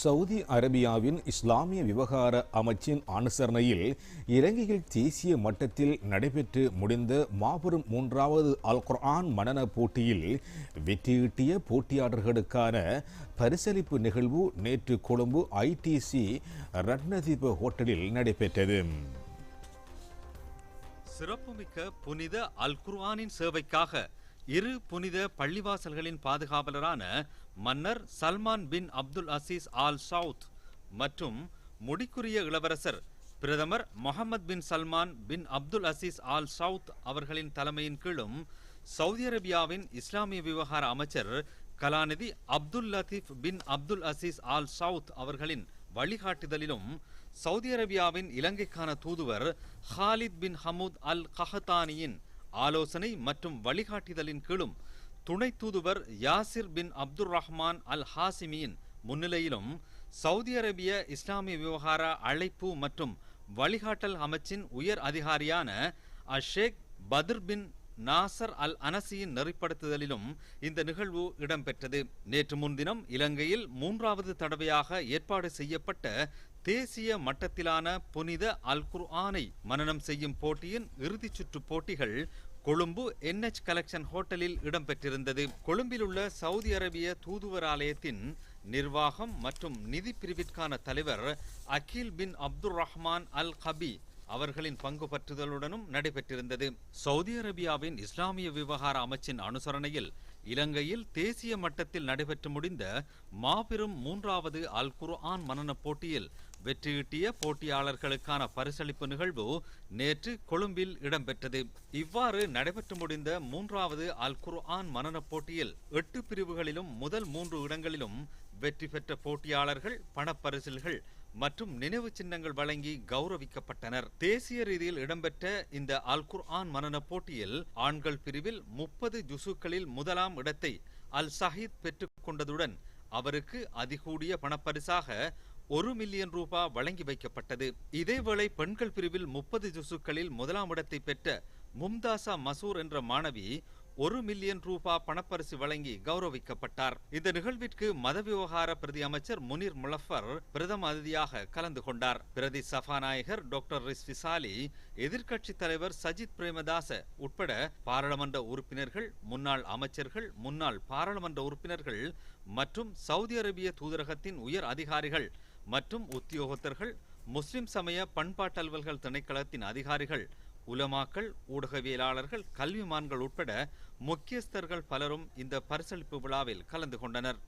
Saudi அரேபியாவின் இஸ்லாமிய விவகார அமைச்சின் அனுசரணையில் இலங்கையில் தேசிய மட்டத்தில் நடைபெற்று முடிந்த மாபெரும் 3வது அல் குர்ஆன் மனன போட்டியில் வெற்றியீட்டிய போட்டியாளர்களுக்கான பரிசளிப்பு நிகழ்வு நேற்று கொழும்பு ஐடிசி ரத்னதீப ஹோட்டலில் நடைபெற்றது. சிறப்புமிக்க புனித அல் குர்ஆனின் சேவைக்காக இரு புனித பள்ளிவாசல்களின் பாதுகாவலரான மன்னர் சல்மான் பின் அப்துல் அசீஸ் ஆல் சவுத் மற்றும் முடிக்குரிய இளவரசர் பிரதமர் முகமது பின் சல்மான் பின் அப்துல் அசீஸ் ஆல் சவுத் அவர்களின் தலைமையின் கீழும் சவுதி அரேபியாவின் இஸ்லாமிய விவகார அமைச்சர் கலாநிதி அப்துல் லத்தீப் பின் அப்துல் அசீஸ் ஆல் சவுத் அவர்களின் வழிகாட்டுதலிலும் சவுதி அரேபியாவின் இலங்கைக்கான தூதுவர் ஹாலித் பின் ஹமூத் அல் கஹதானியின் ஆலோசனை மற்றும் வழிகாட்டுதலின் கீழும் துணை தூதுவர் யாசிர் பின் அப்துல் ரஹ்மான் அல் ஹாசிமியின் முன்னிலையிலும் சவுதி அரேபிய இஸ்லாமிய விவகார அழைப்பு மற்றும் வழிகாட்டல் அமைச்சின் உயர் அதிகாரியான ஷேக் பத்ர் பின் நாசர் அல் அனசியின் நெறிப்படுத்துதலிலும் இந்த நிகழ்வு இடம்பெற்றது. நேற்று முன்தினம் இலங்கையில் 3வது தடவையாக ஏற்பாடு செய்யப்பட்ட தேசிய மட்டத்திலான புனித அல் குர்ஆனை மனனம் செய்யும் போட்டியின் இறுதிச் சுற்று போட்டிகள் கொழும்பு NH கலெக்ஷன் ஹோட்டலில் இடம்பெற்றிருந்தது. கொழும்பில் உள்ள சவுதி அரேபிய தூதுவராலயத்தின் நிர்வாகம் மற்றும் நிதி பிரிவிற்கான தலைவர் அகில் பின் அப்துல் ரஹ்மான் அல் கபி அவர்களின் பங்கு பற்றுதலுடனும் நடைபெற்றிருந்தது. சவுதி அரேபியாவின் இஸ்லாமிய விவகார அமைச்சின் அனுசரணையில் இலங்கையில் தேசிய மட்டத்தில் நடைபெற்று முடிந்த மாபெரும் 3வது அல் குர்ஆன் மனன போட்டியில் வெற்றியீட்டிய போட்டியாளர்களுக்கான பரிசளிப்பு நிகழ்வு நேற்று கொழும்பில் இடம்பெற்றது. இவ்வாறு நடைபெற்று முடிந்த 3வது அல் குர்ஆன் மனன போட்டியில் 8 பிரிவுகளிலும் முதல் 3 இடங்களிலும் வெற்றி பெற்ற போட்டியாளர்கள் பணப்பரிசில்கள் மற்றும் நினைவு சின்னங்கள் வழங்கி கௌரவிக்கப்பட்டனர். தேசிய ரீதியில் இடம்பெற்ற இந்த அல் குர்ஆன் மனன போட்டியில் ஆண்கள் பிரிவில் 30 ஜுசுக்களில் முதலாம் இடத்தை அல் சஹீத் பெற்றுக் கொண்டதுடன் அவருக்கு அதிகூடிய பணப்பரிசாக 1 மில்லியன் ரூபாய் வழங்கி வைக்கப்பட்டது. இதேவேளை பெண்கள் பிரிவில் 30 ஜுசுக்களில் முதலாம் இடத்தை பெற்ற மும்தாசா மசூர் என்ற மாணவி 1 மில்லியன் ரூபாய் பணப்பரிசு வழங்கி கௌரவிக்கப்பட்டார். இந்த நிகழ்விற்கு மத விவகார பிரதி அமைச்சர் முனீர் முலஃபர் பிரதம அதிதியாக கலந்து கொண்டார். பிரதி சபாநாயகர் டாக்டர் ரிஸ்வி சாலி, எதிர்க்கட்சி தலைவர் சஜித் பிரேமதாச உட்பட பாராளுமன்ற உறுப்பினர்கள், முன்னாள் அமைச்சர்கள், முன்னாள் பாராளுமன்ற உறுப்பினர்கள் மற்றும் சவுதி அரேபிய தூதரகத்தின் உயர் அதிகாரிகள் மற்றும் உத்தியோகத்தர்கள், முஸ்லிம் சமய பண்பாட்டு அலுவல்கள் திணைக்களத்தின் அதிகாரிகள், உலமாக்கள், ஊடகவியலாளர்கள், கல்விமான்கள் உட்பட முக்கியஸ்தர்கள் பலரும் இந்த பரிசளிப்பு விழாவில் கலந்து கொண்டனர்.